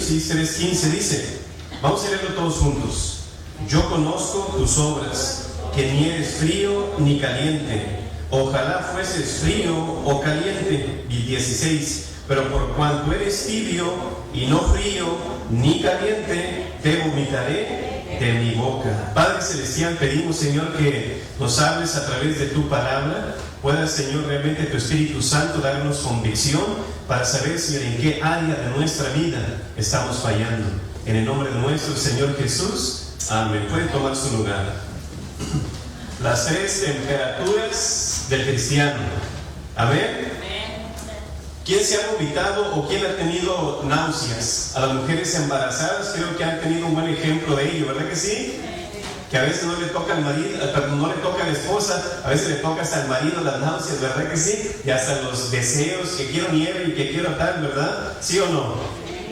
Apocalipsis 3:15 dice, vamos a leerlo todos juntos. Yo conozco tus obras, que ni eres frío ni caliente. Ojalá fueses frío o caliente. Y 16, pero por cuanto eres tibio y no frío ni caliente, te vomitaré de mi boca. Padre Celestial, pedimos, Señor, que nos hables a través de tu palabra. Pueda, Señor, realmente tu Espíritu Santo darnos convicción para saber, Señor, en qué área de nuestra vida estamos fallando. En el nombre de nuestro Señor Jesús, amén. Puede tomar su lugar. Las tres temperaturas del cristiano. Amén. ¿Quién se ha vomitado o quién ha tenido náuseas? A las mujeres embarazadas creo que han tenido un buen ejemplo de ello, ¿verdad que sí? Que a veces no le toca al marido, perdón, no le toca a la esposa, a veces le toca hasta al marido las náuseas, ¿verdad que sí? Y hasta los deseos, que quiero nieve y que quiero tal, ¿verdad? ¿Sí o no?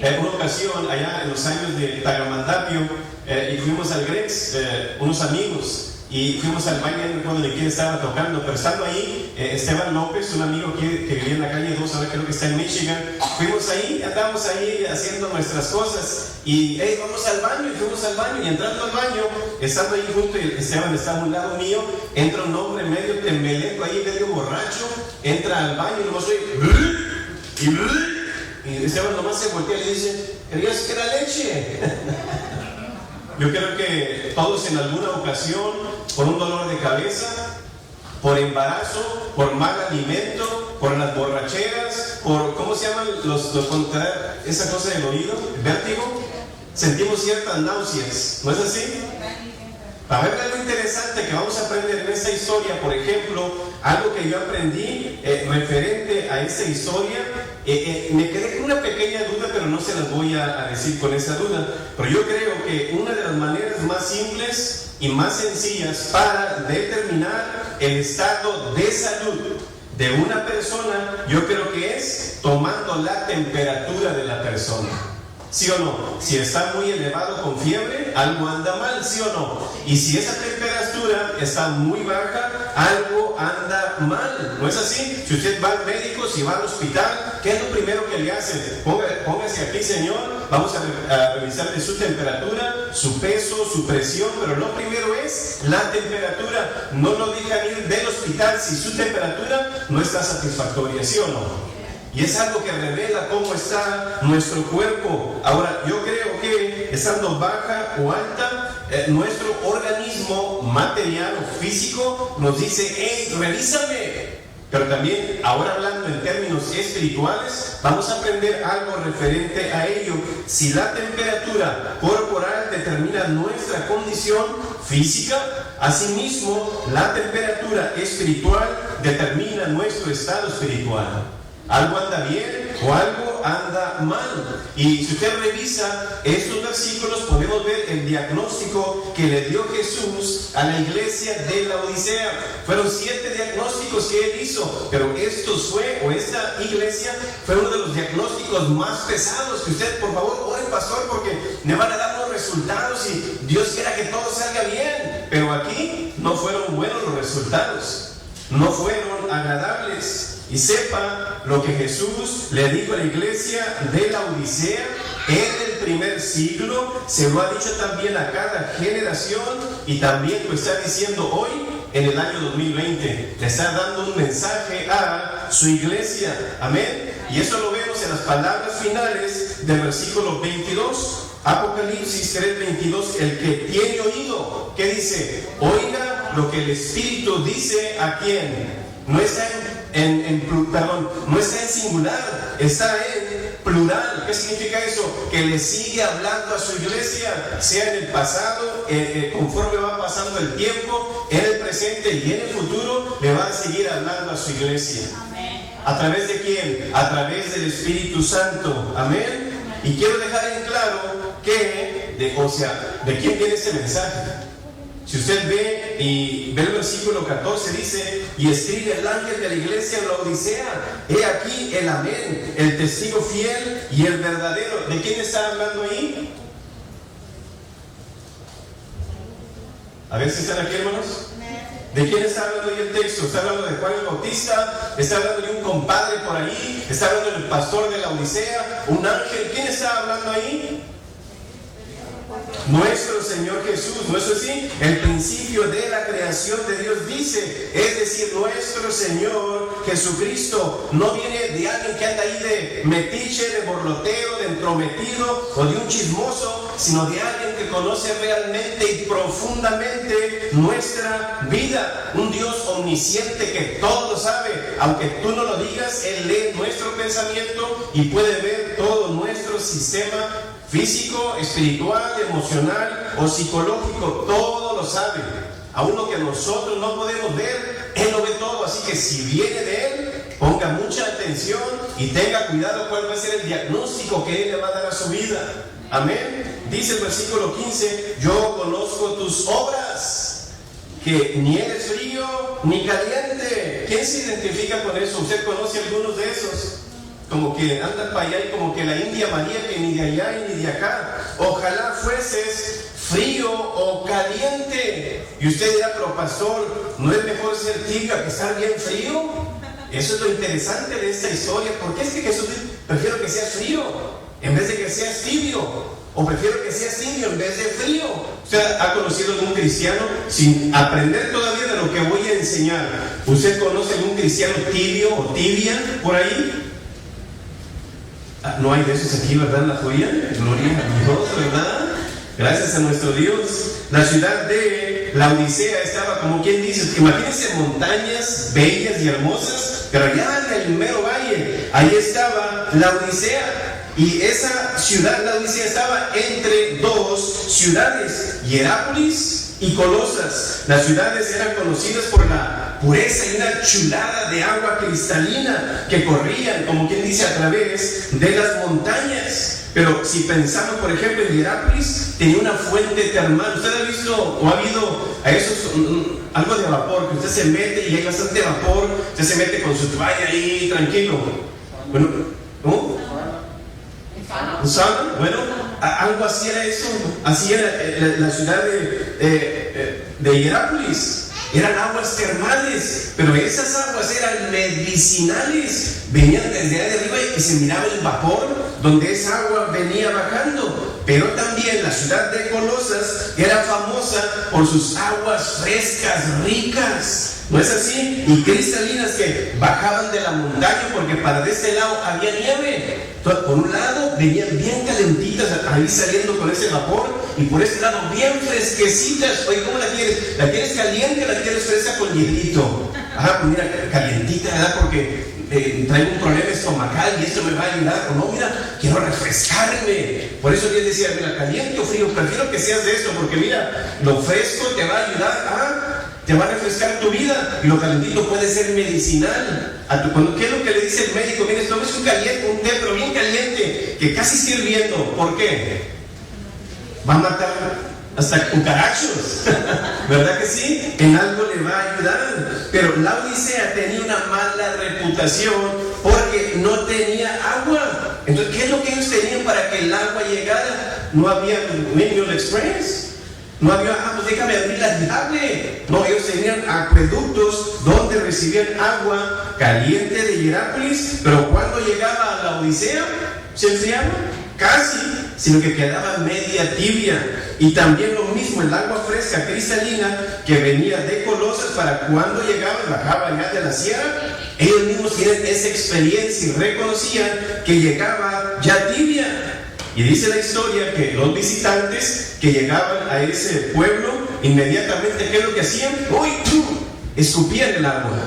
En una ocasión, allá en los años de Tagamandapio, y fuimos al Grex, unos amigos, y fuimos al baño, no recuerdo de quién estaba tocando, pero estando ahí, Esteban López, un amigo que vivía en la calle 2, ahora creo que está en Michigan, fuimos ahí, andábamos ahí haciendo nuestras cosas, y vamos al baño, y fuimos al baño, y entrando al baño, estando ahí junto, y Esteban estaba a un lado mío, entra un hombre medio tembeleco ahí, medio borracho, entra al baño, y nomás oye, y Esteban nomás se voltea y le dice, ¿creías que era leche? Yo creo que todos en alguna ocasión, por un dolor de cabeza, por embarazo, por mal alimento, por las borracheras, por, ¿cómo se llaman esa cosa del oído? ¿Vértigo? Sentimos ciertas náuseas, ¿no es así? A ver, algo interesante que vamos a aprender en esta historia, por ejemplo, algo que yo aprendí referente a esta historia, me quedé con una pequeña duda, pero no se las voy a decir con esa duda, pero yo creo que una de las maneras más simples y más sencillas para determinar el estado de salud de una persona, yo creo que es tomando la temperatura de la persona. ¿Sí o no? Si está muy elevado con fiebre, algo anda mal, ¿sí o no? Y si esa temperatura está muy baja, algo anda mal, ¿no es así? Si usted va al médico, si va al hospital, ¿qué es lo primero que le hacen? Póngase aquí, señor, vamos a revisar de su temperatura, su peso, su presión, pero lo primero es la temperatura. No lo dejan ir del hospital si su temperatura no está satisfactoria, ¿sí o no? Y es algo que revela cómo está nuestro cuerpo. Ahora, yo creo que estando baja o alta, nuestro organismo material o físico nos dice, ¡hey, revísame! Pero también, ahora hablando en términos espirituales, vamos a aprender algo referente a ello. Si la temperatura corporal determina nuestra condición física, asimismo, la temperatura espiritual determina nuestro estado espiritual. Algo anda bien o algo anda mal. Y si usted revisa estos versículos, podemos ver el diagnóstico que le dio Jesús a la iglesia de la Odisea. Fueron 7 diagnósticos que él hizo, pero esta iglesia fue uno de los diagnósticos más pesados. Que usted, por favor, ore, pastor, porque me van a dar los resultados y Dios quiera que todo salga bien. Pero aquí no fueron buenos los resultados, no fueron agradables. Y sepa lo que Jesús le dijo a la iglesia de la Odisea en el primer siglo, se lo ha dicho también a cada generación y también lo está diciendo hoy en el año 2020. Le está dando un mensaje a su iglesia, amén. Y eso lo vemos en las palabras finales del versículo 22, Apocalipsis 3:22. El que tiene oído, ¿qué dice? Oiga lo que el Espíritu dice a quién. No está no está en singular, está en plural. ¿Qué significa eso? Que le sigue hablando a su iglesia, sea en el pasado, conforme va pasando el tiempo, en el presente y en el futuro, le va a seguir hablando a su iglesia. Amén. ¿A través de quién? A través del Espíritu Santo. Amén. Y quiero dejar en claro que, ¿de quién viene este mensaje? Si usted ve y ve el versículo 14, dice, y escribe el ángel de la iglesia en la Odisea, he aquí el amén, el testigo fiel y el verdadero. ¿De quién está hablando ahí? A ver si están aquí, hermanos. ¿De quién está hablando ahí el texto? ¿Está hablando de Juan el Bautista? ¿Está hablando de un compadre por ahí? ¿Está hablando del pastor de la Odisea? ¿Un ángel? ¿Quién está hablando ahí? Nuestro Señor Jesús, ¿no es así? El principio de la creación de Dios dice, es decir, nuestro Señor Jesucristo no viene de alguien que anda ahí de metiche, de borloteo, de entrometido o de un chismoso, sino de alguien que conoce realmente y profundamente nuestra vida. Un Dios omnisciente que todo lo sabe, aunque tú no lo digas, Él lee nuestro pensamiento y puede ver todo nuestro sistema físico, espiritual, emocional o psicológico, todo lo sabe. Aún lo que nosotros no podemos ver, Él lo ve todo. Así que si viene de Él, ponga mucha atención y tenga cuidado cuál va a ser el diagnóstico que Él le va a dar a su vida. Amén. Dice el versículo 15, yo conozco tus obras, que ni eres frío ni caliente. ¿Quién se identifica con eso? ¿Usted conoce algunos de esos? Como que andan para allá y como que la India María, que ni de allá y ni de acá. Ojalá fueses frío o caliente. Y usted dirá, pero pastor, ¿no es mejor ser tibio que estar bien frío? Eso es lo interesante de esta historia. ¿Por qué es que Jesús dice, prefiero que seas frío en vez de que seas tibio? O prefiero que seas tibio en vez de frío. ¿Usted ha conocido a algún cristiano sin aprender todavía de lo que voy a enseñar? ¿Usted conoce a algún cristiano tibio o tibia por ahí? No hay de esos aquí, ¿verdad? La tuya, gloria a Dios, ¿verdad? Gracias a nuestro Dios. La ciudad de la Odisea estaba, como quien dice, imagínense montañas bellas y hermosas, pero allá en el mero valle, ahí estaba la Odisea. Y esa ciudad, la Odisea, estaba entre dos ciudades, Hierápolis y Colosas. Las ciudades eran conocidas por la pureza y una chulada de agua cristalina que corrían, como quien dice, a través de las montañas. Pero si pensamos, por ejemplo, en Hierápolis tenía una fuente termal. ¿Usted ha visto o ha habido a esos algo de vapor que usted se mete y hay bastante vapor? Usted se mete con su toalla ahí tranquilo. Bueno, ¿no? ¿Un sauna? Bueno, algo así era eso. Así era la ciudad de Hierápolis. Eran aguas termales, pero esas aguas eran medicinales. Venían desde ahí arriba y se miraba el vapor donde esa agua venía bajando. Pero también la ciudad de Colosas era famosa por sus aguas frescas, ricas, ¿no es así? Y cristalinas que bajaban de la montaña, porque para de este lado había nieve. Entonces, por un lado venían bien calentitas ahí saliendo con ese vapor, y por este lado bien fresquecitas. Oye, ¿cómo la quieres? ¿La quieres caliente o la quieres fresca con hielito? Ajá, pues mira, calientita, ¿verdad? Porque traigo un problema estomacal y esto me va a ayudar. O no, mira, quiero refrescarme. Por eso Dios decía, mira, caliente o frío, prefiero que seas de esto, porque mira, lo fresco te va a ayudar te va a refrescar tu vida, y lo calentito puede ser medicinal. ¿Qué es lo que le dice el médico? Mira, tomes un té, pero bien caliente, que casi esté hirviendo. ¿Por qué? Va a matar hasta cucarachos, ¿verdad que sí? En algo le va a ayudar. Pero la Odisea tenía una mala reputación porque no tenía agua. Entonces, ¿qué es lo que ellos tenían para que el agua llegara? No había Mineral Express. No había, pues déjame abrir la llave. No, ellos tenían acueductos donde recibían agua caliente de Hierápolis, pero cuando llegaba a la Odisea, se enfriaba casi, sino que quedaba media tibia. Y también lo mismo, el agua fresca cristalina que venía de Colosas, para cuando llegaba, bajaba allá de la sierra, ellos mismos tienen esa experiencia y reconocían que llegaba ya tibia. Y dice la historia que los visitantes que llegaban a ese pueblo, inmediatamente, ¿qué es lo que hacían? ¡Uy! Escupían el agua.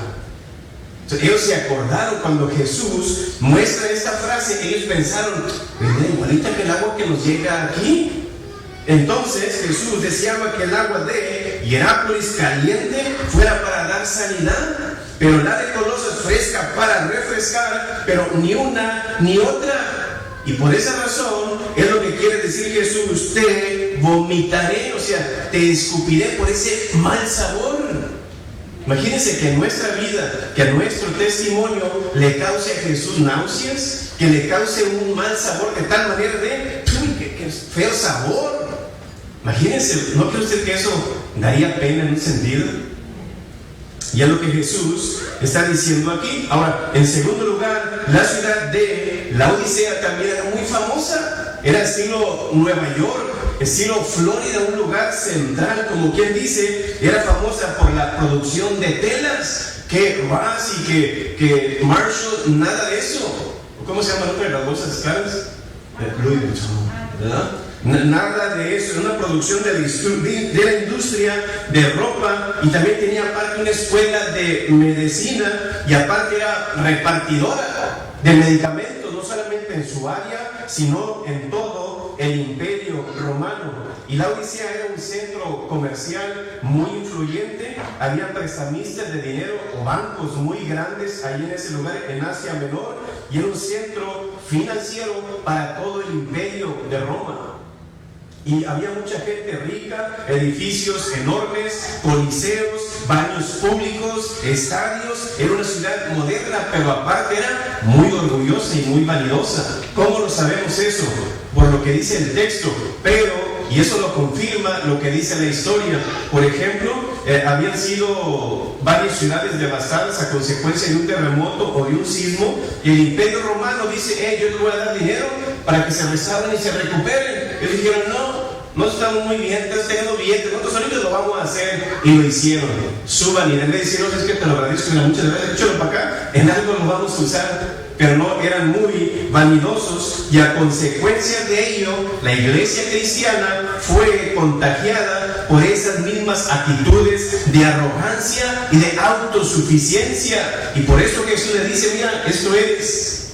Entonces, ellos se acordaron cuando Jesús muestra esta frase. Ellos pensaron, ¿verdad? Igualita que el agua que nos llega aquí. Entonces Jesús deseaba que el agua de Hierápolis caliente fuera para dar sanidad, pero la de Colosas fresca para refrescar, pero ni una ni otra. Y por esa razón es lo que quiere decir Jesús: te vomitaré, o sea, te escupiré por ese mal sabor. Imagínense que en nuestra vida, que a nuestro testimonio le cause a Jesús náuseas, que le cause un mal sabor de tal manera de, que feo sabor. Imagínense, ¿no cree usted que eso daría pena en un sentido? Y es lo que Jesús está diciendo aquí. Ahora, en segundo lugar, la ciudad de Laodicea también era muy famosa. Era estilo Nueva York, estilo Florida, un lugar central, como quien dice. Era famosa por la producción de telas. Que Ross y que Marshall, nada de eso. ¿Cómo se llama otra de las bolsas caras? Louis Vuitton, ¿verdad? Nada de eso. Era una producción de la industria de ropa, y también tenía aparte una escuela de medicina, y aparte era repartidora de medicamentos, no solamente en su área, sino en todo el imperio romano. Y Laodicea era un centro comercial muy influyente. Había prestamistas de dinero o bancos muy grandes ahí en ese lugar, en Asia Menor, y era un centro financiero para todo el imperio de Roma. Y había mucha gente rica, edificios enormes, coliseos, baños públicos, estadios. Era una ciudad moderna, pero aparte era muy orgullosa y muy vanidosa. ¿Cómo lo sabemos eso? Por lo que dice el texto. Pero, y eso lo confirma lo que dice la historia. Por ejemplo, habían sido varias ciudades devastadas a consecuencia de un terremoto o de un sismo, y el imperio romano dice: yo les voy a dar dinero para que se restauren y se recuperen. Ellos dijeron: no estamos muy bien, estás teniendo billetes, nosotros ahorita lo vamos a hacer. Y lo hicieron. Su vanidad le dijeron: es que te lo agradezco muchas veces, échalo para acá, en algo lo vamos a usar. Pero no, eran muy vanidosos, y a consecuencia de ello, la iglesia cristiana fue contagiada por esas mismas actitudes de arrogancia y de autosuficiencia. Y por eso Jesús le dice: mira, esto eres.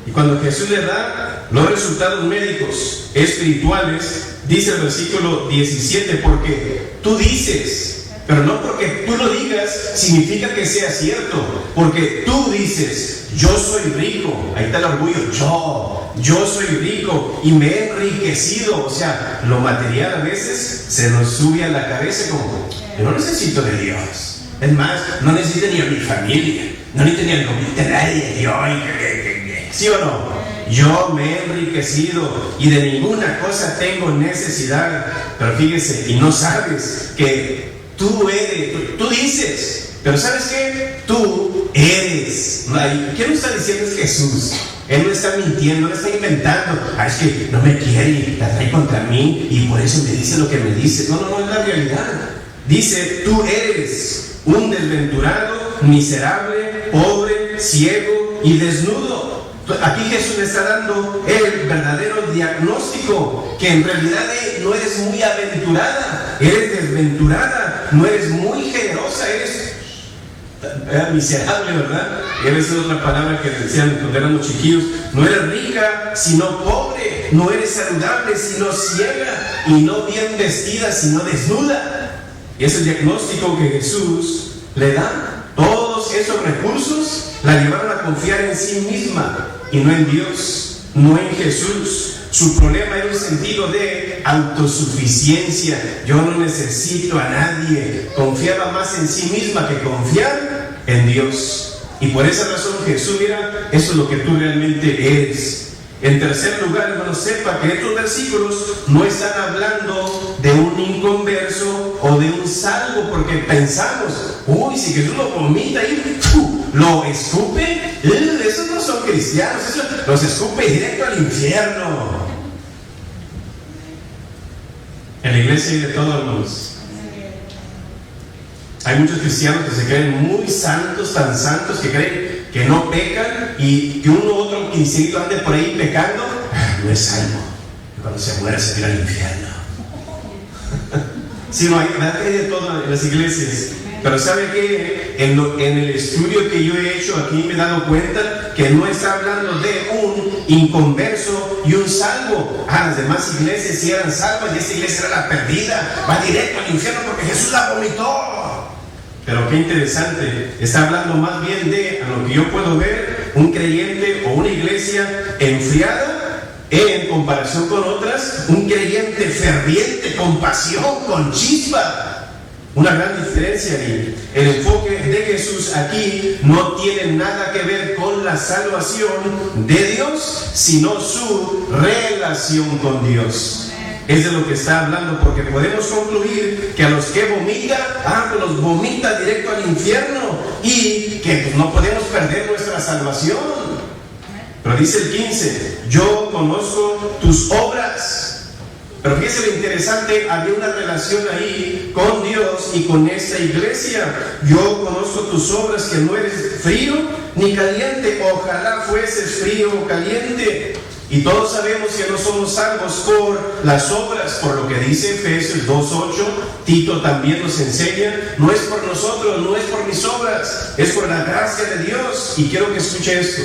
Y cuando Jesús le da los resultados médicos espirituales, dice el versículo 17: porque tú dices. Pero no porque tú lo digas significa que sea cierto. Porque tú dices: yo soy rico. Ahí está el orgullo. Yo soy rico y me he enriquecido. O sea, lo material a veces se nos sube a la cabeza como: yo no necesito de Dios. Es más, no necesito ni a mi familia, no necesito ni al gobierno de nadie. ¿Sí o no? Yo me he enriquecido y de ninguna cosa tengo necesidad. Pero fíjese, y no sabes que tú eres, tú dices, pero ¿sabes qué? Tú eres. ¿Quién lo está diciendo? Es Jesús. Él no está mintiendo, no está inventando. Es que no me quiere y la trae contra mí y por eso me dice lo que me dice. No, es la realidad. Dice: tú eres un desventurado, miserable, pobre, ciego y desnudo. Aquí Jesús le está dando el verdadero diagnóstico, que en realidad no eres muy aventurada, eres desventurada, no eres muy generosa, eres miserable, ¿verdad? Eres otra palabra que decían cuando éramos chiquillos. No eres rica, sino pobre, no eres saludable, sino ciega, y no bien vestida, sino desnuda. Y es el diagnóstico que Jesús le da. Todos esos recursos la llevaron a confiar en sí misma y no en Dios, no en Jesús. Su problema era un sentido de autosuficiencia. Yo no necesito a nadie. Confiaba más en sí misma que confiar en Dios. Y por esa razón Jesús: mira, eso es lo que tú realmente eres. En tercer lugar, hermano, sepa que estos versículos no están hablando de un inconverso o de un salvo, porque pensamos: si Jesús lo vomita y lo escupe, esos no son cristianos, esos los escupe directo al infierno. En la iglesia hay de todo, hermanos. Hay muchos cristianos que se creen muy santos, tan santos que creen que no pecan, y que uno u otro instinto ande por ahí pecando, no es salvo, y cuando se muera se irá al infierno. Sí, no, hay de todo en las iglesias. Pero ¿sabe qué? En el estudio que yo he hecho aquí me he dado cuenta que no está hablando de un inconverso y un salvo. Las demás iglesias sí eran salvas y esta iglesia era la perdida, va directo al infierno porque Jesús la vomitó. Pero qué interesante, está hablando más bien de, a lo que yo puedo ver, un creyente o una iglesia enfriada en comparación con otras, un creyente ferviente, con pasión, con chispa. Una gran diferencia ahí. El enfoque de Jesús aquí no tiene nada que ver con la salvación de Dios, sino su relación con Dios. Es de lo que está hablando, porque podemos concluir que a los que vomita, pues los vomita directo al infierno, y que pues, no podemos perder nuestra salvación. Pero dice el 15, yo conozco tus obras. Pero fíjese lo interesante, había una relación ahí con Dios y con esta iglesia. Yo conozco tus obras, que no eres frío ni caliente. Ojalá fueses frío o caliente. Y todos sabemos que no somos salvos por las obras, por lo que dice Efesios 2:8. Tito también nos enseña, no es por nosotros, no es por mis obras, es por la gracia de Dios. Y quiero que escuche esto.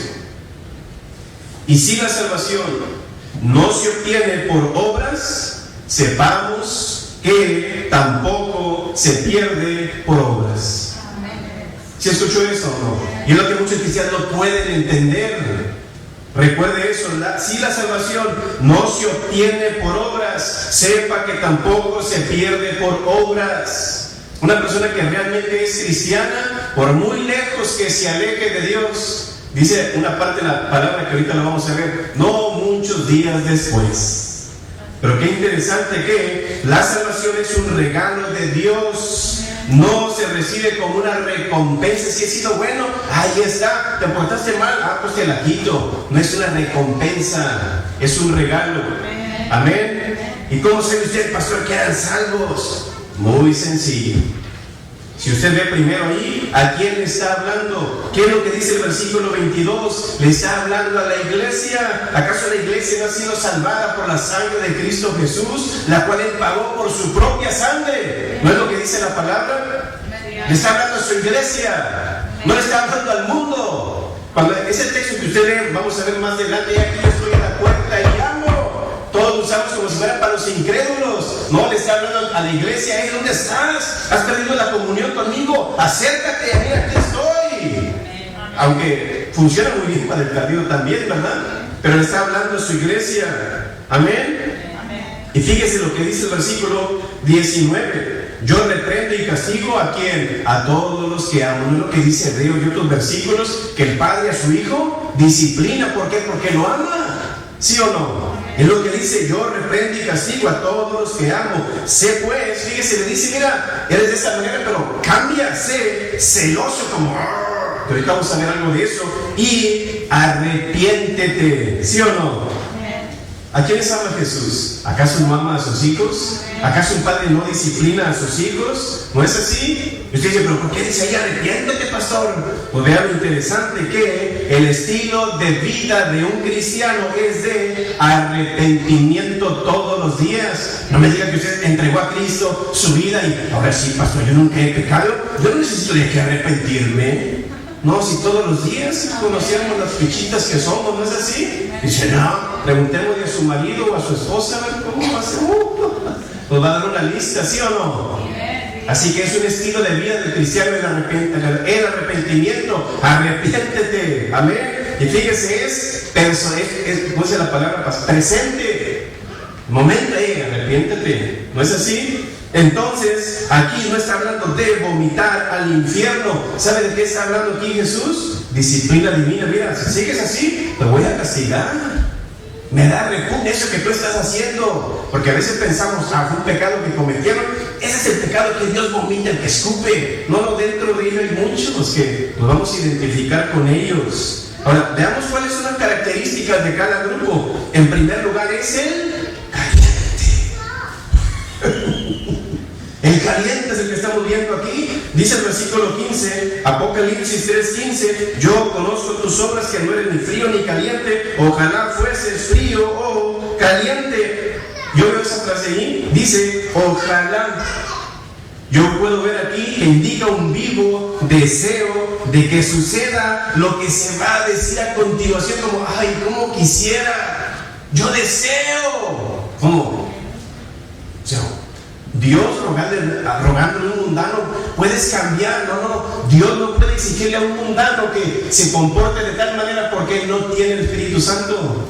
Y si la salvación no se obtiene por obras, sepamos que tampoco se pierde por obras. ¿Sí escuchó eso o no? Y es lo que muchos cristianos no pueden entender. Recuerde eso, si la salvación no se obtiene por obras, sepa que tampoco se pierde por obras. Una persona que realmente es cristiana, por muy lejos que se aleje de Dios, dice una parte de la palabra que ahorita la vamos a ver, no muchos días después. Pero qué interesante que la salvación es un regalo de Dios. No se recibe como una recompensa. Si he sido bueno, ahí está. Te portaste mal, pues te la quito. No es una recompensa, es un regalo. Amén. ¿Y cómo sabe usted, pastor, que eran salvos? Muy sencillo. Si usted ve primero ahí, ¿a quién le está hablando? ¿Qué es lo que dice el versículo 22? Le está hablando a la iglesia. ¿Acaso la iglesia no ha sido salvada por la sangre de Cristo Jesús, la cual Él pagó por su propia sangre? ¿No es lo que dice la palabra? Le está hablando a su iglesia, no le está hablando al mundo. Cuando ese texto que usted lee, vamos a ver más adelante, y aquí yo estoy a la puerta y llamo. Todos lo usamos como si fuera para los incrédulos. No, le está hablando a la iglesia. ¿Dónde estás? ¿Has perdido la comunión conmigo? Acércate, mira, aquí estoy. Aunque funciona muy bien para el perdido también, ¿verdad? Pero le está hablando a su iglesia. Amén. Y fíjese lo que dice el versículo 19. Yo reprendo y castigo ¿a quién? A todos los que amo. ¿No es lo que dice Hebreo y otros versículos? Que el padre a su hijo disciplina. ¿Por qué? Porque lo ama. ¿Sí o no? Es lo que dice, yo reprendo y castigo a todos los que amo. Sé pues, fíjese, le dice, mira, eres de esa manera, pero cambia, sé celoso como... Que ahorita vamos a ver algo de eso. Y arrepiéntete, ¿sí o no? ¿A quiénes ama Jesús? ¿Acaso no ama a sus hijos? ¿Acaso un padre no disciplina a sus hijos? ¿No es así? Y usted dice, pero ¿por qué dice ahí arrepiéntete, pastor? Pues vea lo interesante que el estilo de vida de un cristiano es de arrepentimiento todos los días. No me diga que usted entregó a Cristo su vida y ahora sí, pastor, yo nunca he pecado, yo no necesito de que arrepentirme. No, si todos los días conociéramos las fichitas que somos, ¿no es así? Dice, no, preguntémosle a su marido o a su esposa, a ver cómo va a ser. Nos va a dar una lista, ¿sí o no? Así que es un estilo de vida del cristiano el arrepentimiento. Arrepiéntete, amén. Y fíjese, ¿cómo dice la palabra? Presente. Momento, arrepiéntete. ¿No es así? Entonces, aquí no está hablando de vomitar al infierno. ¿Sabe de qué está hablando aquí Jesús? Disciplina divina. Mira, si sigues así, te voy a castigar. Me da repugna eso que tú estás haciendo. Porque a veces pensamos, fue un pecado que cometieron. Ese es el pecado que Dios vomita, el que escupe. No, dentro de ellos hay muchos que nos vamos a identificar con ellos. Ahora, veamos cuáles son las características de cada grupo. En primer lugar es el el caliente es el que estamos viendo aquí. Dice el versículo 15, Apocalipsis 3:15, yo conozco tus obras, que no eres ni frío ni caliente. Ojalá fueses frío o caliente. Yo veo esa frase ahí, dice ojalá. Yo puedo ver aquí que indica un vivo deseo de que suceda lo que se va a decir a continuación, como, ay, cómo quisiera, yo deseo. ¿Cómo? O sea, Dios rogándole a un mundano, puedes cambiar. No, Dios no puede exigirle a un mundano que se comporte de tal manera porque Él no tiene el Espíritu Santo.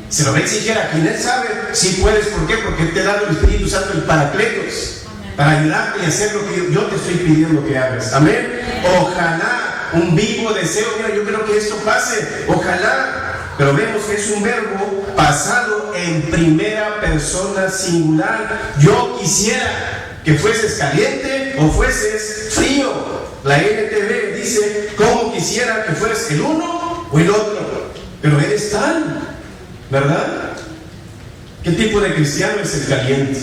Se lo va a exigir a quien Él sabe. Sí puedes, ¿por qué? Porque Él te da el Espíritu Santo, el Paracletos, para ayudarte y hacer lo que yo te estoy pidiendo que hagas. Amén. Ojalá un vivo deseo, mira, yo creo que esto pase. Ojalá pero vemos que es un verbo pasado en primera persona singular. Yo quisiera que fueses caliente o fueses frío. La NTV dice, ¿cómo quisiera que fueses el uno o el otro? Pero eres tal, ¿verdad? ¿Qué tipo de cristiano es el caliente?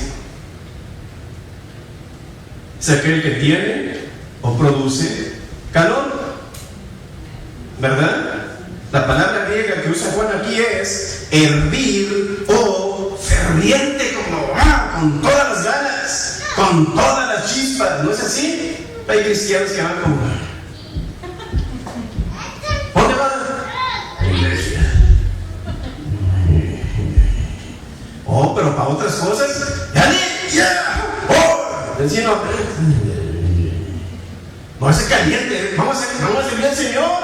Es aquel que tiene o produce calor, ¿verdad? La palabra griega que usa Juan aquí es hervir o ferviente, como con todas las ganas, con todas las chispas, ¿no es así? Hay cristianos que van como, ¿dónde van? A la iglesia. Oh, pero para otras cosas, vecino, no es caliente, vamos a servir al Señor,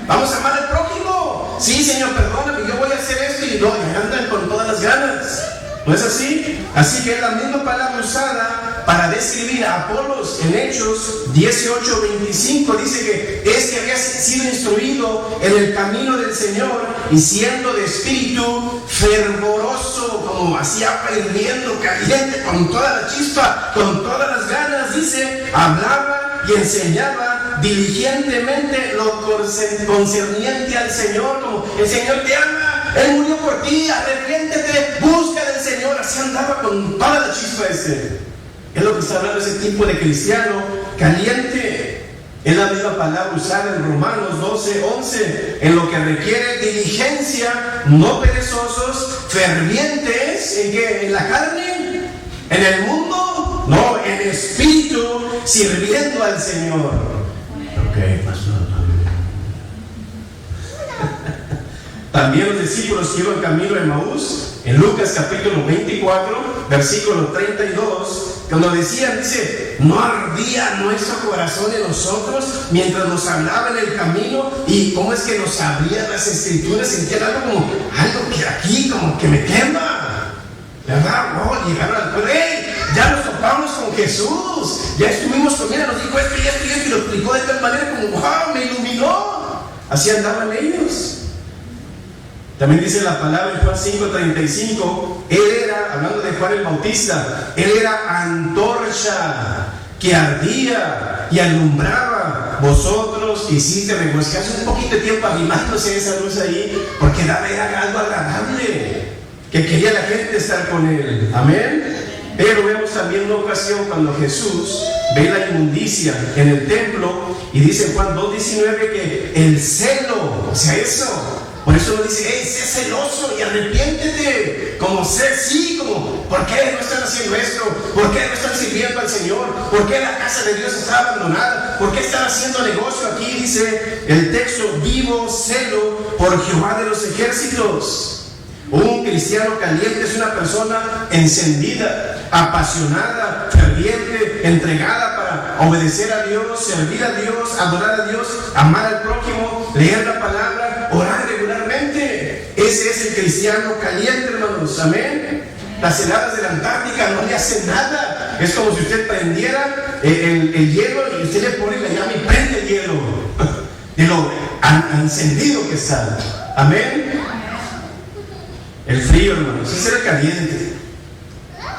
vamos a amar al prójimo. Sí, Señor, perdóname, yo voy a hacer esto, y no, y andan con todas las ganas. ¿No es así? Así que es la misma palabra usada para describir a Apolos en Hechos 18:25. Dice que este había sido instruido en el camino del Señor y siendo de espíritu fervoroso, como hacía hirviendo, caliente, con toda la chispa, con todas las ganas, dice, hablaba y enseñaba diligentemente lo concerniente al Señor, como el Señor te ama, Él murió por ti, arrepiéntete, busca del Señor. Así andaba con toda la chispa ese. Es lo que está hablando ese tipo de cristiano caliente. Es la misma palabra usada en Romanos 12:11, en lo que requiere diligencia, no perezosos, fervientes, ¿en qué? ¿En la carne? ¿En el mundo? No, en espíritu, sirviendo al Señor. Ok, pastor. También los discípulos que iban camino de Emaús, en Lucas capítulo 24, versículo 32, cuando decían, dice, no ardía nuestro corazón en nosotros mientras nos hablaba en el camino, y cómo es que nos abrían las escrituras, sentían algo que aquí, como que me quema, ¿verdad? No, llegaron al pueblo, ¡hey! Ya nos topamos con Jesús, ya estuvimos con él, nos dijo esto y esto y esto, y lo explicó de tal manera como, ¡wow! Me iluminó. Así andaban ellos. También dice la palabra en Juan 5:35, él era, hablando de Juan el Bautista, él era antorcha que ardía y alumbraba. Vosotros hiciste regocijarse un poquito de tiempo arrimándose esa luz ahí, porque era algo agradable, que quería la gente estar con él. Amén. Pero vemos también una ocasión cuando Jesús ve la inmundicia en el templo, y dice en Juan 2:19 que el celo, o sea, eso. Por eso nos dice, hey, sé celoso y arrepiéntete, como ¿por qué no están haciendo esto? ¿Por qué no están sirviendo al Señor? ¿Por qué la casa de Dios está abandonada? ¿Por qué están haciendo negocio aquí? Dice el texto, vivo celo por Jehová de los ejércitos. Un cristiano caliente es una persona encendida, apasionada, ferviente, entregada para obedecer a Dios, servir a Dios, adorar a Dios, amar al prójimo, leer la palabra, orar regularmente. Ese es el cristiano caliente, hermanos. Amén. Las heladas de la Antártica no le hacen nada. Es como si usted prendiera el hielo y usted le pone la llama y prende el hielo de lo encendido que está. Amén. El frío, hermanos, ese era caliente.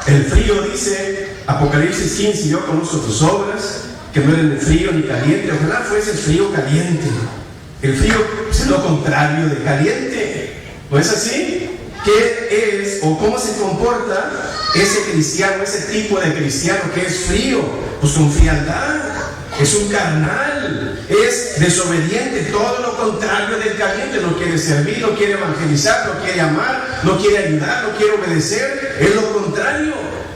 El frío, dice Apocalipsis 15, yo conozco tus obras, que no eran de frío ni caliente. Ojalá fuese el frío caliente. El frío es lo contrario de caliente. ¿No es así? ¿Qué es o cómo se comporta ese cristiano, ese tipo de cristiano que es frío? Pues con frialdad. Es un carnal, es desobediente, todo lo contrario del caliente. No quiere servir, no quiere evangelizar, no quiere amar, no quiere ayudar, no quiere obedecer. Es lo contrario.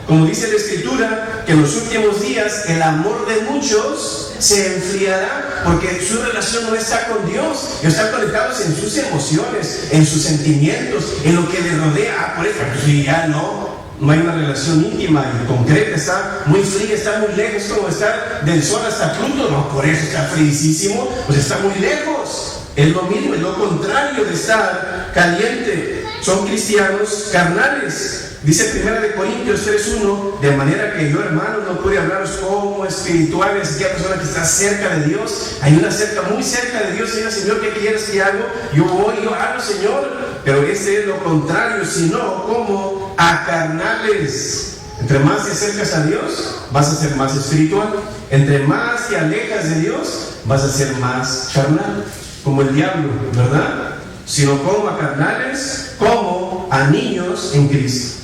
Como dice la Escritura, que en los últimos días el amor de muchos se enfriará, porque su relación no está con Dios. Están conectados en sus emociones, en sus sentimientos, en lo que les rodea. Por eso, pues ya no hay una relación íntima y concreta, está muy fría, está muy lejos, como estar del sol hasta Pluto. No, por eso está fríísimo, pues está muy lejos. Es lo mismo, es lo contrario de estar caliente. Son cristianos carnales. Dice 1 Corintios 3:1, de manera que yo, hermanos, no pude hablaros como espirituales, aquella persona que está cerca de Dios. Hay una muy cerca de Dios. Señor, ¿qué quieres que hago? Yo voy, yo hago, Señor. Pero ese es lo contrario, sino como a carnales. Entre más te acercas a Dios, vas a ser más espiritual. Entre más te alejas de Dios, vas a ser más carnal, como el diablo, ¿verdad? Sino como a carnales, como a niños en Cristo.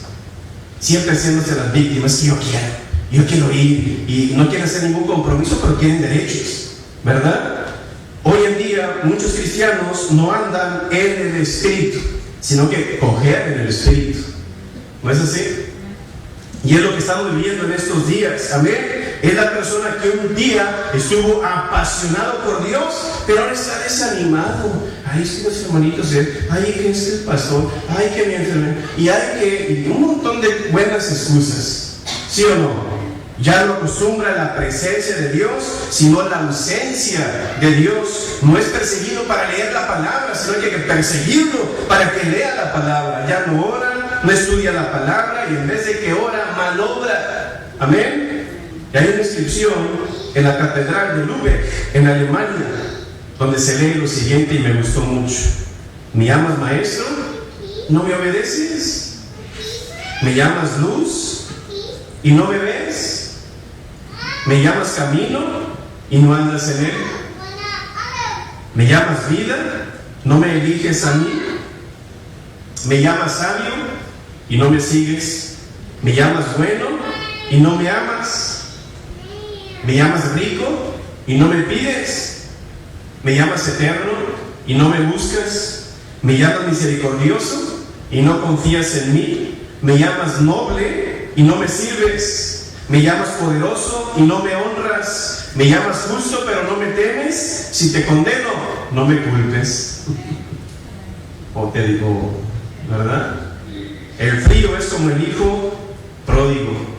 Siempre haciéndose las víctimas, que yo quiero ir, y no quieren hacer ningún compromiso, pero quieren derechos, ¿verdad? Hoy en día muchos cristianos no andan en el Espíritu, sino que cojean en el Espíritu. ¿No es así? Y es lo que estamos viviendo en estos días. Amén. Es la persona que un día estuvo apasionado por Dios, pero ahora está desanimado. Ay, es que los hermanitos, ay, que es el pastor, ay, que mi enfermedad, y un montón de buenas excusas. ¿Sí o no? Ya no acostumbra la presencia de Dios, sino la ausencia de Dios. No es perseguido para leer la palabra, sino que hay que perseguirlo para que lea la palabra. Ya no ora, no estudia la palabra, y en vez de que ora, mal obra. Amén. Y hay una inscripción en la catedral de Lübeck, en Alemania, donde se lee lo siguiente y me gustó mucho: ¿me llamas maestro? ¿No me obedeces? ¿Me llamas luz y no me ves? ¿Me llamas camino y no andas en él? ¿Me llamas vida? ¿No me eliges a mí? ¿Me llamas sabio y no me sigues? ¿Me llamas bueno y no me amas? ¿Me llamas rico y no me pides? ¿Me llamas eterno y no me buscas? ¿Me llamas misericordioso y no confías en mí? ¿Me llamas noble y no me sirves? ¿Me llamas poderoso y no me honras? ¿Me llamas justo pero no me temes? Si te condeno, no me culpes. O te digo, ¿verdad? El frío es como el hijo pródigo.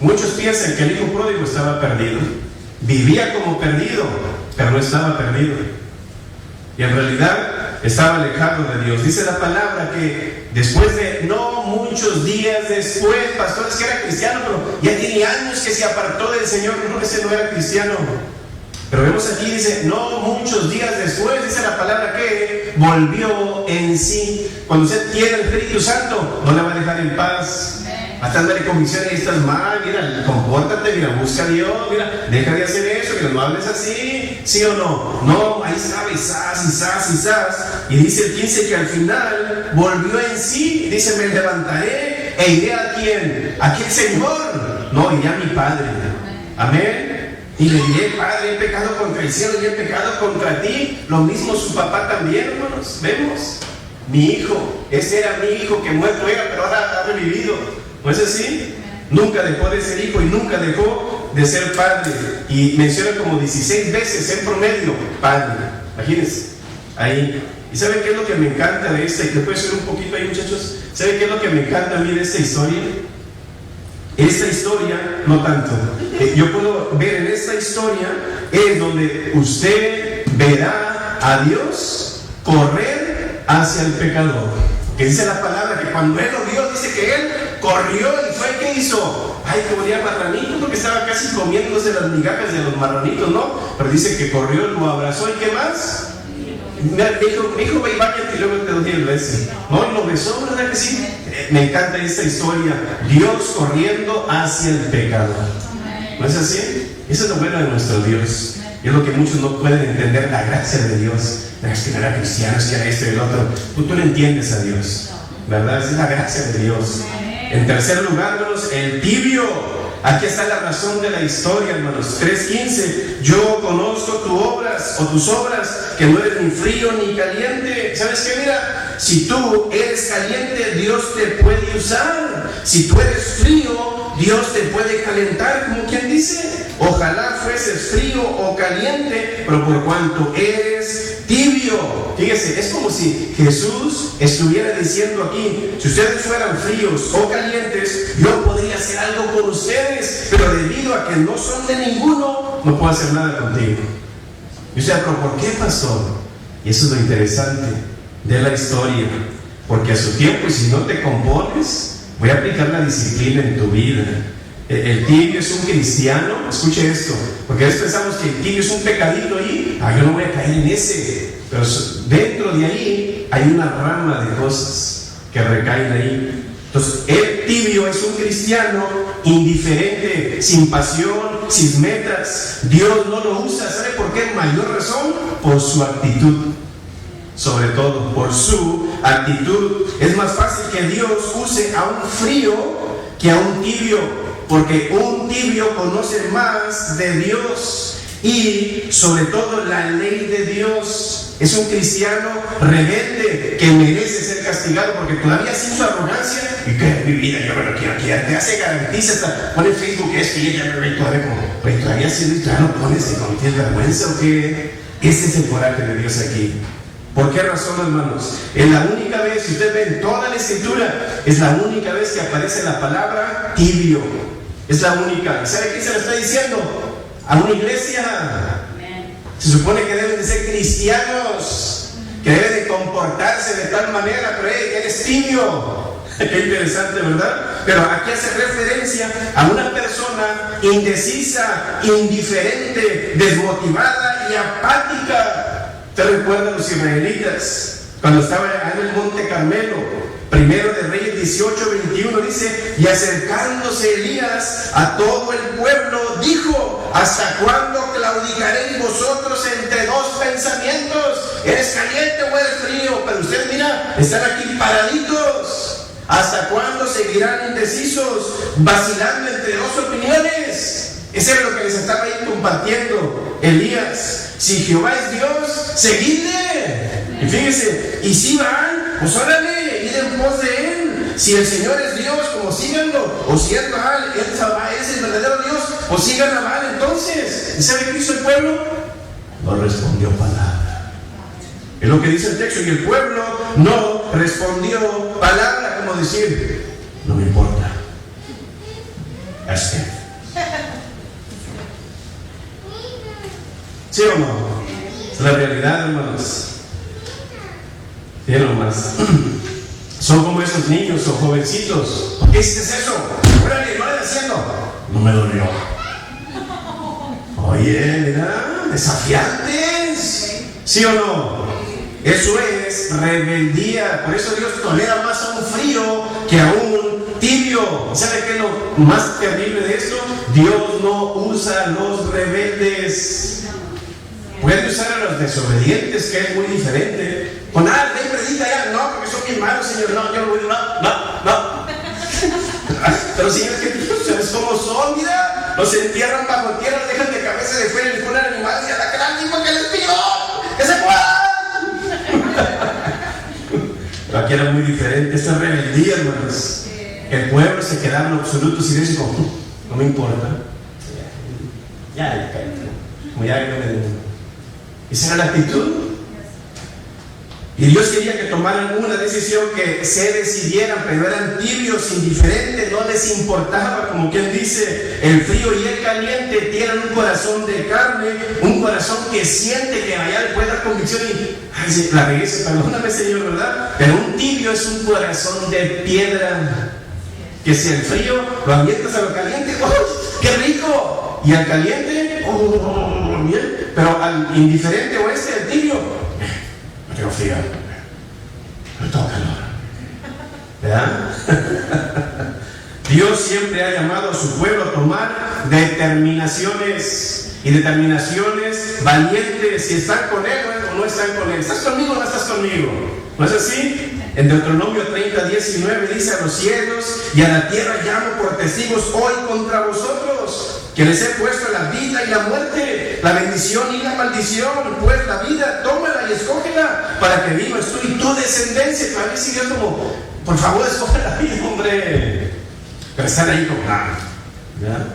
Muchos piensan que el hijo pródigo estaba perdido. Vivía como perdido, pero no estaba perdido. Y en realidad estaba alejado de Dios. Dice la palabra que después de no muchos días después, pastores, que era cristiano, pero ya tiene años que se apartó del Señor. No, ese no era cristiano. Pero vemos aquí, dice, no muchos días después, dice la palabra que volvió en sí. Cuando usted tiene el Espíritu Santo, no le va a dejar en paz. Hasta andar en convicciones y estás mal, mira, compórtate, mira, busca a Dios, mira, deja de hacer eso, mira, no hables así, ¿sí o no? No, ahí está, y dice el 15 que al final volvió en sí, dice, me levantaré e iré a quién, a aquel Señor, no, iré a mi Padre, amén, y le diré, Padre, he pecado contra el cielo y he pecado contra ti, lo mismo su papá también, hermanos, vemos, mi hijo, ese era mi hijo que muerto era, pero ahora ha revivido. ¿No es así? Nunca dejó de ser hijo y nunca dejó de ser padre. Y menciona como 16 veces en promedio padre. Imagínense. Ahí. ¿Y saben qué es lo que me encanta de esta? Y te puede ser un poquito ahí, muchachos. ¿Saben qué es lo que me encanta a mí de esta historia? Esta historia, no tanto. Yo puedo ver en esta historia es donde usted verá a Dios correr hacia el pecador. Que dice la palabra que cuando él lo vio, dice que él corrió y fue, ¿qué hizo? Ay, que olía marranito, porque estaba casi comiéndose las migajas de los marranitos, ¿no? Pero dice que corrió, lo abrazó, ¿y qué más? Me dijo, ve y váyate y luego te doy el beso. No, y lo besó, ¿verdad que sí? Me encanta esta historia. Dios corriendo hacia el pecador. ¿No es así? Eso es lo bueno de nuestro Dios. Y es lo que muchos no pueden entender, la gracia de Dios. Es que no era cristiano, es que era esto y el otro. Tú no entiendes a Dios, ¿verdad? Es la gracia de Dios. En tercer lugar, hermanos, el tibio. Aquí está la razón de la historia, hermanos. 3:15. Yo conozco tus obras, que no eres ni frío ni caliente. ¿Sabes qué? Mira, si tú eres caliente, Dios te puede usar. Si tú eres frío, Dios te puede calentar, como quien dice. Ojalá fueses frío o caliente, pero por cuanto eres tibio. Fíjese, es como si Jesús estuviera diciendo aquí: si ustedes fueran fríos o calientes, yo podría hacer algo por ustedes, pero debido a que no son de ninguno, no puedo hacer nada contigo. Y usted, pero ¿por qué, pastor? Y eso es lo interesante de la historia, porque a su tiempo, y si no te compones, Voy a aplicar la disciplina en tu vida. El tibio es un cristiano. Escuche esto, porque a veces pensamos que el tibio es un pecadito ahí. Yo no voy a caer en ese. Pero dentro de ahí hay una rama de cosas que recaen ahí. Entonces, el tibio es un cristiano indiferente, sin pasión, sin metas. Dios no lo usa. ¿Sabe por qué? Mayor razón, por su actitud. Sobre todo por su actitud. Es más fácil que Dios use a un frío que a un tibio, porque un tibio conoce más de Dios y sobre todo la ley de Dios. Es un cristiano rebelde que merece ser castigado porque todavía sin su arrogancia y que mi vida yo me lo quiero quitar, te hace garantiza, hasta pone en Facebook esto y ella me ve todavía como, pues todavía siendo cristiano pones que no tienes vergüenza o qué. Ese es el coraje de Dios aquí. ¿Por qué razón, hermanos? Es la única vez, si usted ve en toda la escritura, es la única vez que aparece la palabra tibio. Es la única. ¿Y sabe qué se le está diciendo? A una iglesia. Se supone que deben de ser cristianos, que deben de comportarse de tal manera, pero eres tibio. Qué interesante, ¿verdad? Pero aquí hace referencia a una persona indecisa, indiferente, desmotivada y apática. ¿Te recuerdan los israelitas? Cuando estaban en el monte Carmelo, Primero de Reyes 18:21 dice: y acercándose Elías a todo el pueblo, dijo: ¿hasta cuándo claudicaréis vosotros entre dos pensamientos? ¿Eres caliente o eres frío? Pero ustedes, mira, están aquí paraditos. ¿Hasta cuándo seguirán indecisos, vacilando entre dos opiniones? Eso es lo que les estaba ahí compartiendo Elías. Si Jehová es Dios, seguidle. Y fíjense, y si van, pues órale, id en pos de él. Si el Señor es Dios, como síganlo. O si es Baal, él es el verdadero Dios, o sigan a Baal entonces. ¿Y sabe qué hizo el pueblo? No respondió palabra. Es lo que dice el texto. Y el pueblo no respondió palabra, como decir, no me importa. Es que ¿sí o no? Es la realidad, hermanos. ¿Sí o más? Son como esos niños o jovencitos. ¿Por qué hiciste eso? Órale, no le haciendo. No me dolió. Oye, mira, desafiantes. ¿Sí o no? Eso es rebeldía. Por eso Dios tolera más a un frío que a un tibio. ¿Sabe qué es lo más terrible de esto? Dios no usa a los rebeldes. Puede usar a los desobedientes, que es muy diferente. Con ven, predica ya. No, porque son bien malos, Señor. No, yo no voy, no. Pero Señor, que tú sabes cómo son, mira. Los entierran bajo tierra, dejan de cabeza de fuera, les ponen animales y a la gran dijo que les pidió que se puedan. Aquí era muy diferente. Esta rebeldía, hermanos. El pueblo se quedaba en absoluto silencio, como, no me importa. Ya, como ya no me. Esa era la actitud. Y Dios quería que tomaran una decisión, que se decidieran, pero eran tibios, indiferentes, no les importaba, como quien dice, el frío y el caliente. Tienen un corazón de carne, un corazón que siente que allá le puede dar convicción y, ay, la regresa, perdóname, Señor, ¿verdad? Pero un tibio es un corazón de piedra, que si el frío lo avientas a lo caliente, ¡oh, qué rico! Y al caliente, ¡oh, bien! Pero al indiferente o al tibio, no tengo frío, no tengo calor. ¿Verdad? Dios siempre ha llamado a su pueblo a tomar determinaciones, y determinaciones valientes, si están con él o no están con él. ¿Estás conmigo o no estás conmigo? ¿No es así? En Deuteronomio 30:19 dice: a los cielos y a la tierra llamo por testigos hoy contra vosotros, que les he puesto la vida y la muerte, la bendición y la maldición. Pues la vida, tómala y escógela, para que vivas tú y tu descendencia. Y a mí sigue como, por favor, escoge la vida, hombre. Pero están ahí como nada, ¿verdad?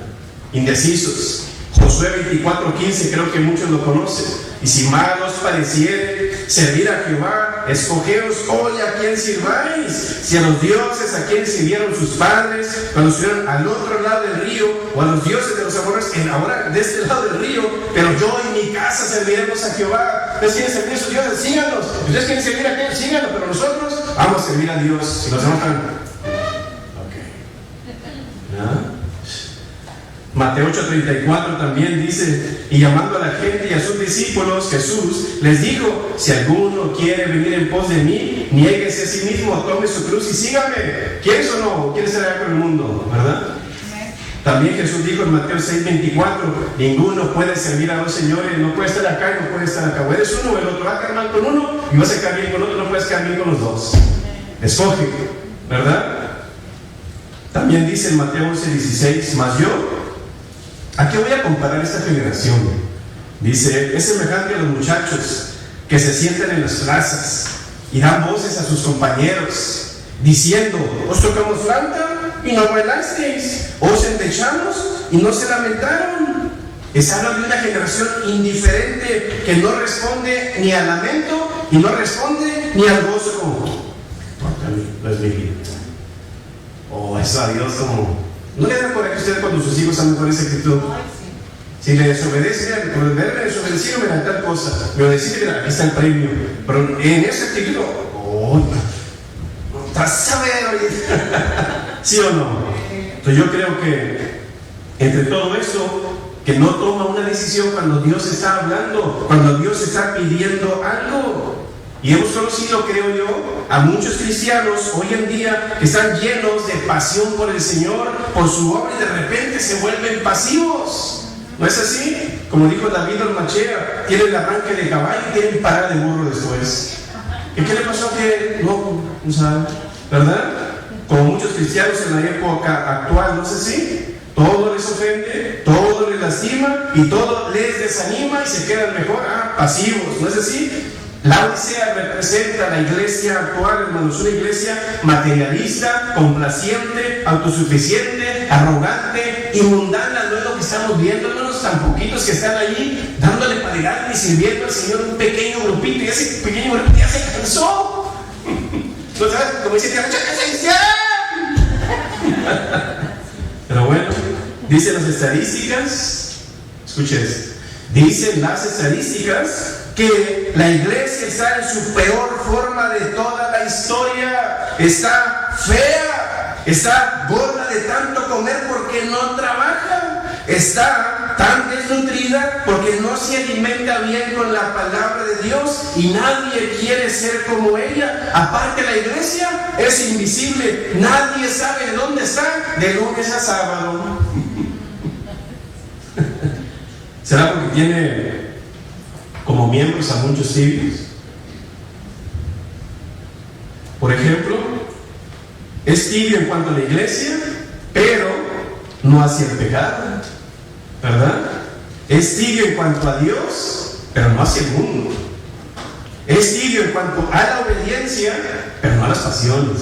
Indecisos. Josué 24:15, creo que muchos lo conocen. Y si mal os pareciere servir a Jehová, escogeos hoy a quién sirváis. Si a los dioses a quien sirvieron sus padres cuando estuvieron al otro lado del río, o a los dioses de los amorreos ahora de este lado del río, pero yo y mi casa serviremos a Jehová. Ustedes quieren servir a sus dioses, síganlos. Ustedes quieren servir a aquel, síganlos. Pero nosotros vamos a servir a Dios. Si nos enojan, ok. Mateo 8:34 también dice: y llamando a la gente y a sus discípulos, Jesús les dijo: si alguno quiere venir en pos de mí, niéguese a sí mismo, tome su cruz y sígame. ¿Quieres o no? ¿Quieres ser allá con el mundo? ¿Verdad? También Jesús dijo en Mateo 6:24: ninguno puede servir a dos señores, no puede estar acá y no puede estar acá. O eres uno o el otro, vas a quedar mal con uno y vas a quedar bien con otro, no puedes quedar bien con los dos. Escoge, ¿verdad? También dice en Mateo 11:16: mas yo, ¿a qué voy a comparar esta generación? Dice: es semejante a los muchachos que se sientan en las plazas y dan voces a sus compañeros, diciendo: os tocamos flauta y no bailasteis, os endechamos y no se lamentaron. Es habla de una generación indiferente que no responde ni al lamento y no responde ni al gozo, como no es mi vida. Eso a Dios como... ¿No le da coraje a usted cuando sus hijos andan con esa actitud? Si le desobedece, por verme desobedecido, me da tal cosa. Me obedece, mira, aquí está el premio. Pero en esa actitud, estás a ver, ¿sí o no? Entonces yo creo que entre todo eso, que no toma una decisión cuando Dios está hablando, cuando Dios está pidiendo algo. Y hemos conocido, creo yo, a muchos cristianos hoy en día que están llenos de pasión por el Señor, por su obra, y de repente se vuelven pasivos. ¿No es así? Como dijo David Ormachea, tienen el arranque de caballo y tienen parada de burro después. ¿Y qué le pasó? Que no sabe, ¿verdad? Como muchos cristianos en la época actual, ¿no es así? Todo les ofende, todo les lastima y todo les desanima y se quedan mejor, pasivos, ¿no es así? La Odisea representa a la iglesia actual, hermanos, una iglesia materialista, complaciente, autosuficiente, arrogante y mundana. No es lo que estamos viendo, hermanos, tan poquitos que están allí dándole para adelante y sirviendo al Señor un pequeño grupito, y ese pequeño grupito ya se cansó. ¿No sabes? Como dice, ¡mucha canción! Pero bueno, dicen las estadísticas, escuche esto, dicen las estadísticas que la iglesia está en su peor forma de toda la historia. Está fea, está gorda de tanto comer porque no trabaja, está tan desnutrida porque no se alimenta bien con la palabra de Dios y nadie quiere ser como ella. Aparte, la iglesia es invisible, nadie sabe de dónde está de lunes a sábado. ¿Será porque tiene como miembros a muchos tibios? Por ejemplo, es tibio en cuanto a la iglesia, pero no hacia el pecado, ¿verdad? Es tibio en cuanto a Dios, pero no hacia el mundo. Es tibio en cuanto a la obediencia, pero no a las pasiones.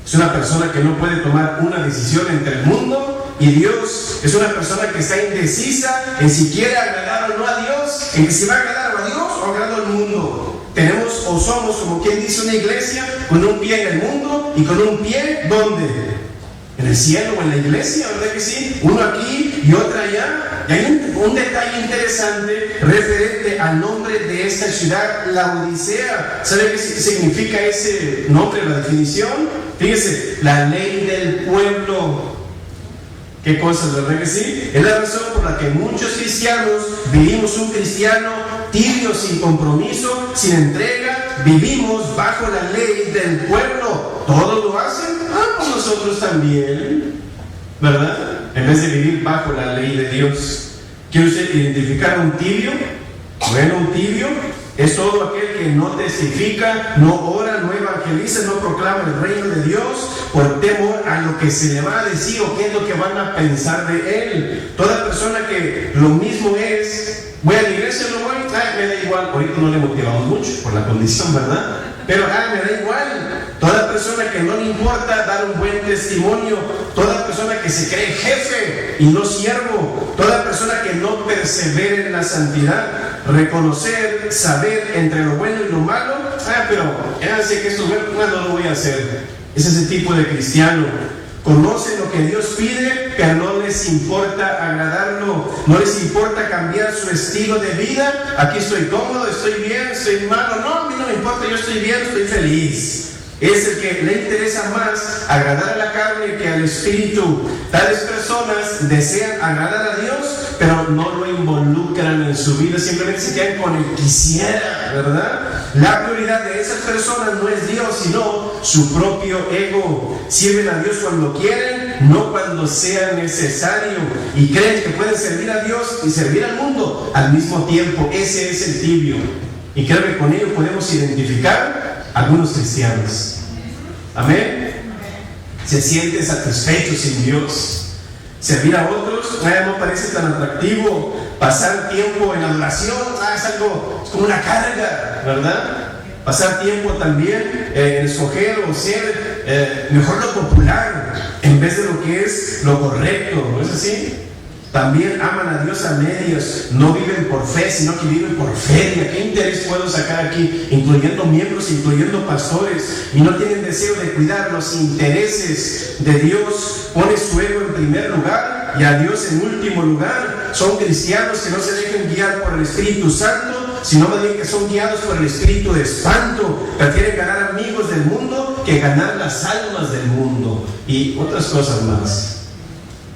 Es una persona que no puede tomar una decisión entre el mundo y Dios. Es una persona que está indecisa en si quiere agradar o no a Dios, en que si va a agradar a Dios o agradar al mundo. Tenemos o somos, como quien dice, una iglesia con un pie en el mundo y con un pie, ¿dónde? En el cielo o en la iglesia, ¿verdad que sí? Uno aquí y otro allá. Y hay un detalle interesante referente al nombre de esta ciudad, la Odisea. ¿Sabe qué significa ese nombre, la definición? Fíjese, la ley del pueblo. ¿Qué cosas, verdad que sí? Es la razón por la que muchos cristianos vivimos un cristiano tibio, sin compromiso, sin entrega. Vivimos bajo la ley del pueblo. ¿Todos lo hacen? Pues nosotros también, ¿verdad? En vez de vivir bajo la ley de Dios. ¿Quiere usted identificar a un tibio? Bueno, un tibio es todo aquel que no testifica, no ora, no evangeliza, no proclama el reino de Dios por temor a lo que se le va a decir o qué es lo que van a pensar de él. Toda persona que lo mismo es, voy a la iglesia, no voy, me da igual. Ahorita no le motivamos mucho por la condición, ¿verdad? Pero me da igual. Toda persona que no le importa dar un buen testimonio, toda persona que se cree jefe y no siervo, toda persona que no persevera en la santidad, reconocer, saber entre lo bueno y lo malo, pero ya sé que esto no lo voy a hacer. Es ese tipo de cristiano. Conocen lo que Dios pide, pero no les importa agradarlo, no les importa cambiar su estilo de vida. Aquí estoy cómodo, estoy bien, estoy malo. No, a mí no me importa, yo estoy bien, estoy feliz. Es el que le interesa más agradar a la carne que al espíritu. Tales personas desean agradar a Dios, pero no lo involucran en su vida, simplemente se quedan con el quisiera, ¿verdad? La prioridad de esas personas no es Dios, sino su propio ego. Sirven a Dios cuando quieren, no cuando sea necesario, y creen que pueden servir a Dios y servir al mundo al mismo tiempo. Ese es el tibio, y creo que con ello podemos identificar a algunos cristianos. Amén. Se siente satisfecho sin Dios. Servir a otros no parece tan atractivo. Pasar tiempo en adoración es como una carga, ¿verdad? Pasar tiempo también en escoger o ser mejor lo popular en vez de lo que es lo correcto, ¿no es así? También aman a Dios a medias, no viven por fe, sino que viven por feria. ¿Qué interés puedo sacar aquí? Incluyendo miembros, incluyendo pastores, y no tienen deseo de cuidar los intereses de Dios. Pone su ego en primer lugar y a Dios en último lugar. Son cristianos que no se dejan guiar por el Espíritu Santo, sino más bien que son guiados por el espíritu de espanto. Prefieren ganar amigos del mundo que ganar las almas del mundo, y otras cosas más.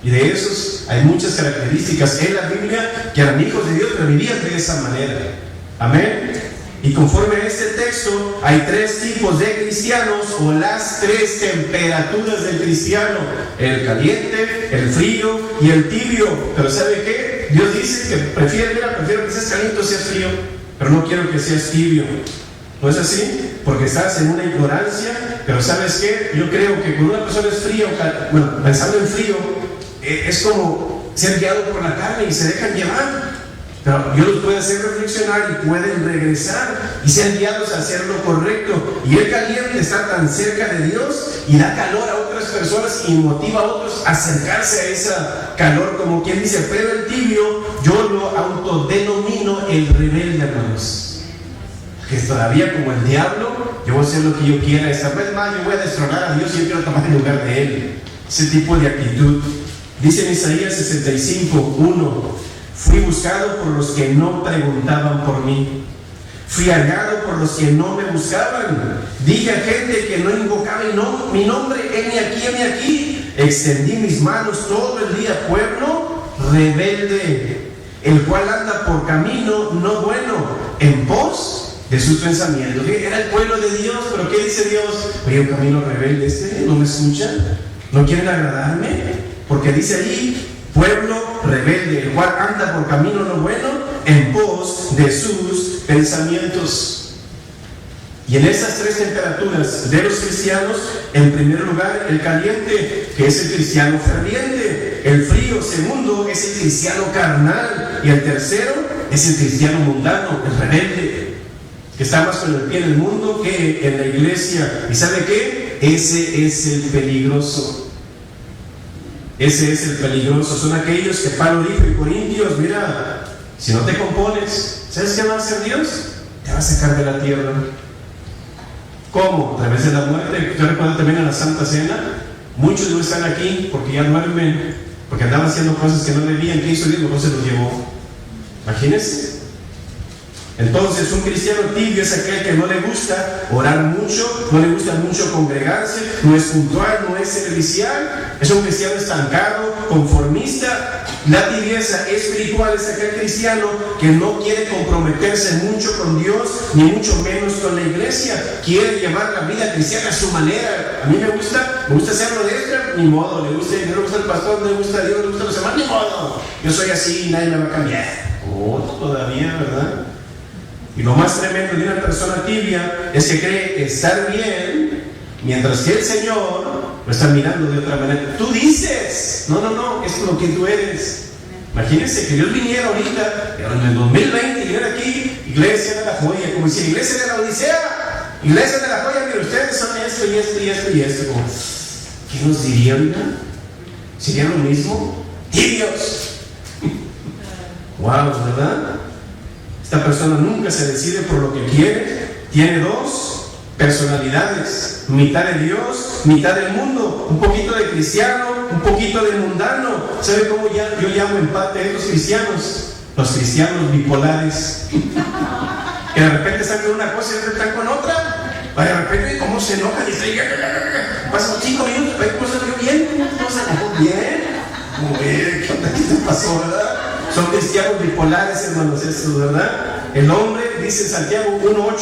Y de esos hay muchas características en la Biblia que eran hijos de Dios, pero vivían de esa manera. Amén. Y conforme a este texto, hay tres tipos de cristianos, o las tres temperaturas del cristiano: el caliente, el frío y el tibio. Pero ¿sabe qué? Dios dice que prefiero que seas caliente o seas frío, pero no quiero que seas tibio. ¿No es así? Porque estás en una ignorancia. Pero ¿sabes qué? Yo creo que cuando una persona es fría, pensando en frío, es como ser guiado por la carne y se dejan llevar. Pero Dios los puede hacer reflexionar y pueden regresar y ser guiados a hacer lo correcto. Y el caliente está tan cerca de Dios y da calor a otras personas y motiva a otros a acercarse a ese calor, como quien dice. Pero el tibio, yo lo autodenomino el rebelde, hermanos, que todavía como el diablo, yo voy a hacer lo que yo quiera. Esta vez más yo voy a destronar a Dios y yo quiero tomar el lugar de Él. Ese tipo de actitud. Dice en Isaías 65:1: fui buscado por los que no preguntaban por mí, fui hallado por los que no me buscaban. Dije a gente que no invocaba mi nombre: heme aquí. Extendí mis manos todo el día, pueblo rebelde, el cual anda por camino no bueno, en pos de sus pensamientos. Era el pueblo de Dios, pero ¿qué dice Dios? Oye, un camino rebelde, no me escuchan, no quieren agradarme. Porque dice allí: pueblo rebelde, el cual anda por camino no bueno, en pos de sus pensamientos. Y en esas tres temperaturas de los cristianos, en primer lugar, el caliente, que es el cristiano ferviente; el frío, segundo, es el cristiano carnal; y el tercero es el cristiano mundano, el rebelde, que está más con el pie en el mundo que en la iglesia. ¿Y sabe qué? Ese es el peligroso. Ese es el peligroso. Son aquellos que Pablo dijo en Corintios: mira, si no te compones, ¿sabes qué va a hacer Dios? Te va a sacar de la tierra. ¿Cómo? A través de la muerte. Yo recuerdo también en la Santa Cena, muchos no están aquí porque ya duermen, porque andaban haciendo cosas que no debían. ¿Qué hizo Dios? Mejor se los llevó. Imagínense. Entonces, un cristiano tibio es aquel que no le gusta orar mucho, no le gusta mucho congregarse, no es puntual, no es servicial, es un cristiano estancado, conformista. La tibieza espiritual es aquel cristiano que no quiere comprometerse mucho con Dios, ni mucho menos con la iglesia. Quiere llevar la vida cristiana a su manera. A mí me gusta hacerlo de esta, ni modo. No le gusta el pastor, no le gusta Dios, no le gusta los hermanos, ni modo. Yo soy así y nadie me va a cambiar. Todavía, ¿verdad? Y lo más tremendo de una persona tibia es que cree estar bien, mientras que el Señor lo está mirando de otra manera. Tú dices, no, es lo que tú eres. Imagínense que Dios viniera ahorita, en el 2020, y viniera aquí: iglesia de la joya, como si iglesia de la Odisea, iglesia de la joya, mire, ustedes son esto y esto y esto y esto. Como, ¿qué nos dirían? ¿Sería lo mismo? ¡Tibios! ¡Wow! ¿Verdad? Esta persona nunca se decide por lo que quiere. Tiene dos personalidades: mitad de Dios, mitad del mundo, un poquito de cristiano, un poquito de mundano. ¿Sabe cómo yo llamo empate a estos cristianos? Los cristianos bipolares, que de repente están con una cosa y de repente están con otra. De repente, ¿cómo se enoja? Pasan 5 minutos, ¿cómo se vio bien? ¿Cómo se enojó bien? Muy bien, ¿qué te pasó, verdad? Son cristianos bipolares, hermanos, estos, ¿verdad? El hombre, dice Santiago 1:8,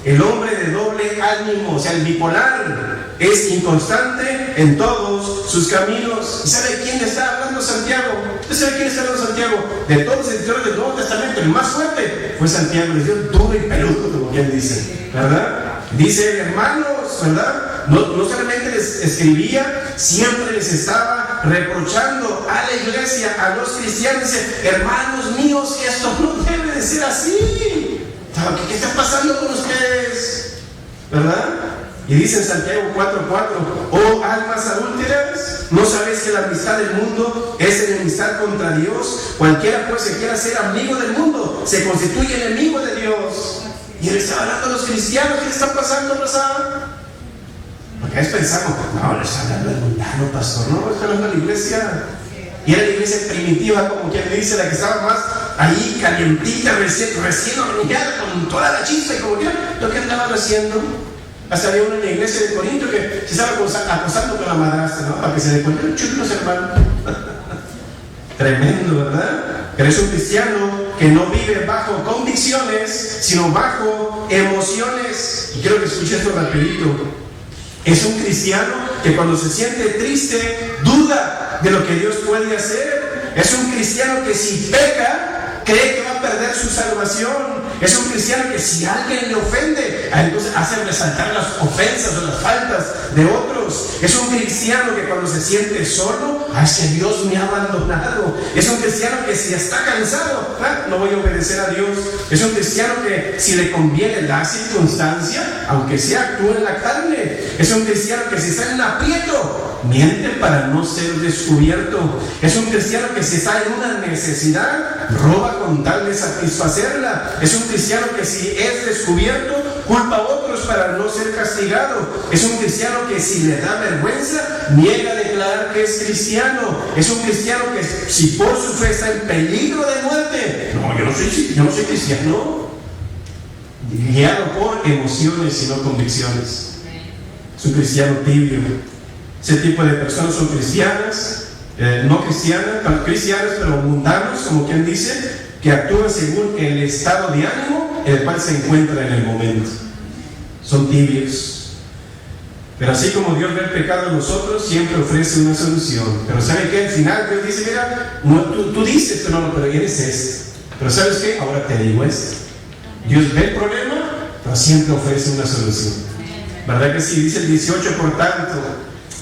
el hombre de doble ánimo, o sea, el bipolar, es inconstante en todos sus caminos. ¿Y sabe quién está hablando Santiago? ¿Usted sabe quién está hablando Santiago? De todos los escritores del Nuevo Testamento, el más fuerte fue Santiago, les dio duro y peludo, como quien dice, ¿verdad? Dice, hermanos, ¿verdad? No solamente les escribía, siempre les estaba reprochando a la iglesia, a los cristianos, dice, hermanos míos, esto no debe de ser así. ¿Qué está pasando con ustedes? ¿Verdad? Y dice en Santiago 4:4, oh almas adúlteras, ¿no sabéis que la amistad del mundo es enemistad contra Dios? Cualquiera pues que quiera ser amigo del mundo se constituye enemigo de Dios. Y él está hablando a los cristianos. ¿Qué le está pasando, Rosada? Porque a veces pensamos, no, le está hablando al mundano, pastor. No, está hablando a la iglesia. Y era la iglesia primitiva, como quien dice, la que estaba más ahí calientita, recién horneada, con toda la chispa y como que lo que andaban haciendo. Hasta había uno en la iglesia de Corinto que se estaba acosando con la madrastra, ¿no? Para que se le cuenten chulos, hermano. Tremendo, ¿verdad? Pero es un cristiano que no vive bajo convicciones, sino bajo emociones. Y quiero que escuche esto rapidito. Es un cristiano que cuando se siente triste, duda de lo que Dios puede hacer. Es un cristiano que si peca, cree que va a perder su salvación. Es un cristiano que si alguien le ofende, entonces hace resaltar las ofensas o las faltas de otros. Es un cristiano que cuando se siente solo, es que Dios me ha abandonado. Es un cristiano que si está cansado, no voy a obedecer a Dios. Es un cristiano que si le conviene la circunstancia, aunque sea actúe en la carne. Es un cristiano que si está en un aprieto, miente para no ser descubierto. Es un cristiano que si está en una necesidad, roba con tal de satisfacerla. Es un cristiano que si es descubierto, culpa a otros para no ser castigado. Es un cristiano que si le da vergüenza, niega a declarar que es cristiano. Es un cristiano que si por su fe está en peligro de muerte, no, yo no soy cristiano. Guiado por emociones y no convicciones. Es un cristiano tibio. Ese tipo de personas son cristianas, no cristianas, pero mundanos, como quien dice, que actúan según el estado de ánimo en el cual se encuentra en el momento. Son tibios. Pero así como Dios ve el pecado en nosotros, siempre ofrece una solución. Pero ¿sabe qué? Al final Dios dice, mira, tú dices que no, pero eres este. Pero ¿sabes qué? Ahora te digo esto. Dios ve el problema, pero siempre ofrece una solución. ¿Verdad que sí? Dice el 18, por tanto,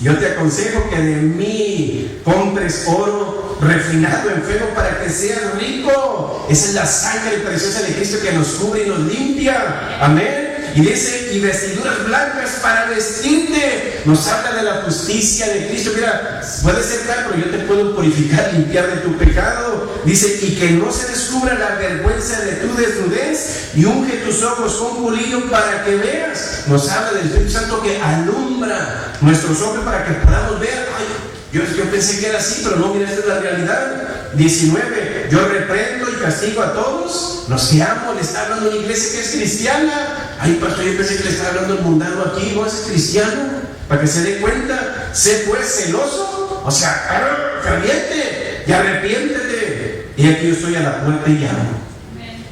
yo te aconsejo que de mí compres oro refinado en fuego para que seas rico. Esa es la sangre preciosa de Cristo que nos cubre y nos limpia. Amén. Y dice, y vestiduras blancas para vestirte. Nos habla de la justicia de Cristo. Mira, puede ser claro, pero yo te puedo purificar, limpiar de tu pecado. Dice, y que no se descubra la vergüenza de tu desnudez, y unge tus ojos con culillo para que veas. Nos habla del Espíritu Santo que alumbra nuestros ojos para que podamos ver. Ay, yo pensé que era así, pero no, mira, esta es la realidad. 19, yo reprendo y castigo a todos los que amo. Le está hablando a una iglesia que es cristiana. Ay, pastor, yo pensé que le estaba hablando al mundano aquí, no es cristiano. Para que se dé cuenta, sé pues celoso, o sea, ferviente, y arrepiéntete. Y aquí yo estoy a la puerta y llamo.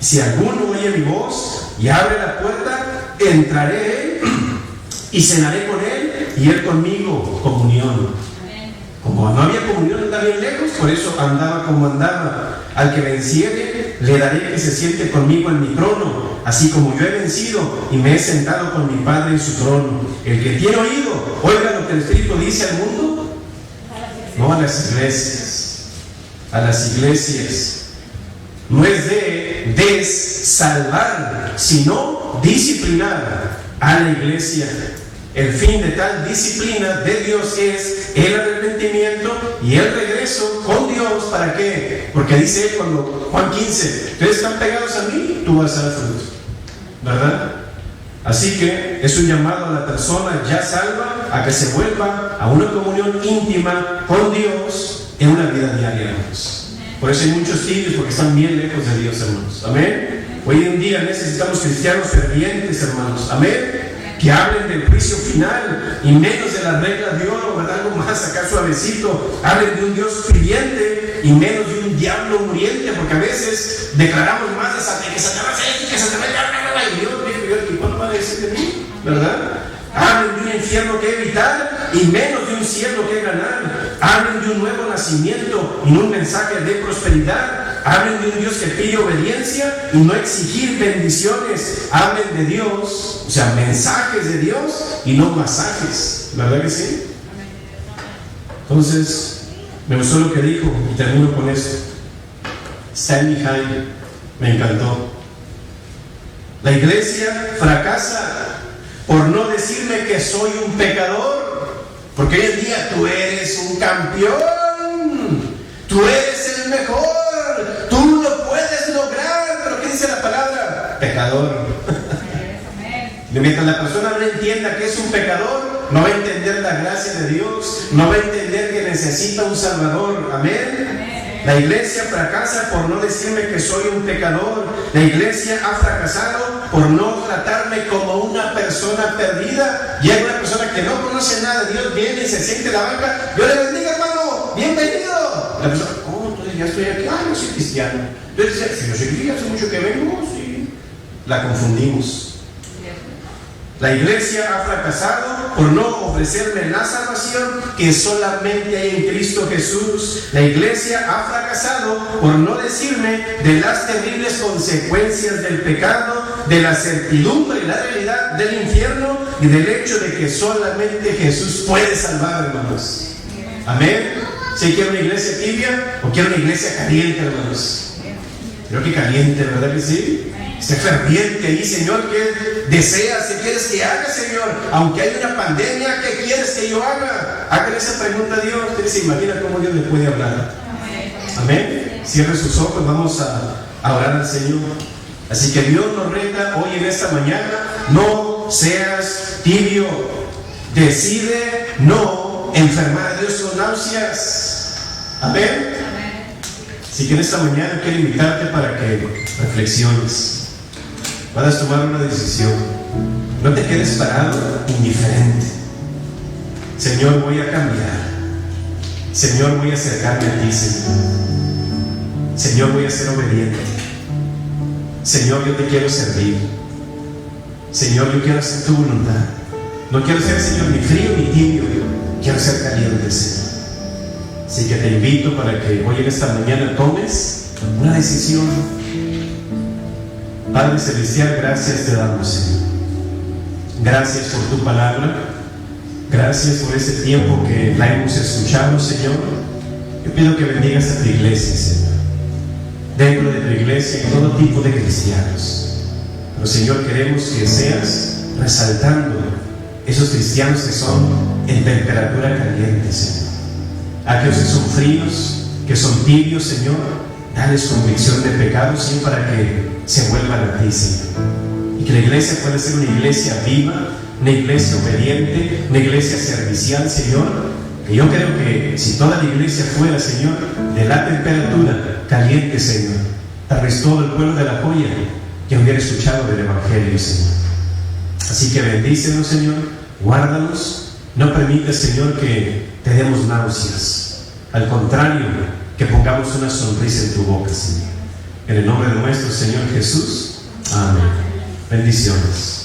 Si alguno oye mi voz y abre la puerta, entraré y cenaré con él y él conmigo. Comunión. Como no había comunión, andaba bien lejos, por eso andaba como andaba. Al que venciere, le daré que se siente conmigo en mi trono, así como yo he vencido y me he sentado con mi Padre en su trono. El que tiene oído, oiga lo que el Espíritu dice al mundo. No a las iglesias. A las iglesias. No es de salvar, sino disciplinar a la iglesia. El fin de tal disciplina de Dios es el arrepentimiento y el regreso con Dios. ¿Para qué? Porque dice él cuando Juan 15, ustedes están pegados a mí, tú vas a dar fruto, ¿verdad? Así que es un llamado a la persona ya salva a que se vuelva a una comunión íntima con Dios en una vida diaria, hermanos. Por eso hay muchos tibios, porque están bien lejos de Dios, hermanos. Amén. Hoy en día necesitamos cristianos fervientes, hermanos. Amén. que hablen del juicio final y menos de las reglas de oro, ¿verdad? Algo más acá suavecito. Hablen de un Dios viviente y menos de un diablo muriente, porque a veces declaramos más de que Satanás es, que Satanás es, y Dios, ¿y cuándo van a decir de mí? ¿Verdad? Hablen de un infierno que evitar y menos de un cielo que ganar. Hablen de un nuevo nacimiento y un mensaje de prosperidad. Hablen de un Dios que pide obediencia y no exigir bendiciones. Hablen de Dios, o sea, mensajes de Dios y no masajes. ¿Verdad que sí? Entonces, me gustó lo que dijo y termino con esto. Stand behind, me encantó. La iglesia fracasa por no decirme que soy un pecador, porque hoy en día tú eres un campeón, tú eres el mejor, tú lo puedes lograr. Pero ¿qué dice la palabra? Pecador. Mientras la persona no entienda que es un pecador, no va a entender la gracia de Dios, no va a entender que necesita un Salvador. Amén. La iglesia fracasa por no decirme que soy un pecador. La iglesia ha fracasado por no tratarme como una persona perdida. Y hay una persona que no conoce nada de Dios, viene y se siente en la banca. Dios le bendiga, hermano, bienvenido. La persona, entonces ya estoy aquí. No soy cristiano. Entonces, si no soy cristiano, hace mucho que vengo, sí. La confundimos. La iglesia ha fracasado por no ofrecerme la salvación que solamente hay en Cristo Jesús. La iglesia ha fracasado por no decirme de las terribles consecuencias del pecado, de la certidumbre y la realidad del infierno y del hecho de que solamente Jesús puede salvar, hermanos. Amén. ¿Si quiero una iglesia tibia o quiero una iglesia caliente, hermanos? Creo que caliente, ¿verdad que sí? Esté ferviente ahí, Señor, ¿qué deseas? ¿Qué quieres que haga, Señor? Aunque hay una pandemia, ¿qué quieres que yo haga? Hagan esa pregunta a Dios. Usted se imagina cómo Dios le puede hablar. Amén. Cierre sus ojos, vamos a orar al Señor. Así que Dios nos reta hoy en esta mañana: no seas tibio. Decide no enfermar a Dios con náuseas. Amén. Así que en esta mañana quiero invitarte para que reflexiones. Puedas tomar una decisión. No te quedes parado indiferente. Señor, voy a cambiar. Señor, voy a acercarme a ti, Señor. Señor, voy a ser obediente. Señor, yo te quiero servir. Señor, yo quiero hacer tu voluntad. No quiero ser, Señor, ni frío ni tibio. Quiero ser caliente, Señor. Así que te invito para que hoy en esta mañana tomes una decisión. Padre Celestial, gracias te damos, Señor. Gracias por tu palabra. Gracias por este tiempo que la hemos escuchado, Señor. Yo pido que bendigas a tu iglesia, Señor. Dentro de tu iglesia hay todo tipo de cristianos. Pero, Señor, queremos que seas resaltando esos cristianos que son en temperatura caliente, Señor. Aquellos que son fríos, que son tibios, Señor, dales convicción de pecado, Señor, para que se vuelvan a ti, Señor. Y que la iglesia pueda ser una iglesia viva, una iglesia obediente, una iglesia servicial, Señor. Que yo creo que si toda la iglesia fuera, Señor, de la temperatura caliente, Señor, tal vez todo el pueblo de La Joya que hubiera escuchado del Evangelio, Señor. Así que bendícenos, Señor, guárdanos. No permitas, Señor, que te demos náuseas. Al contrario, que pongamos una sonrisa en tu boca, Señor. En el nombre de nuestro Señor Jesús. Amén. Bendiciones.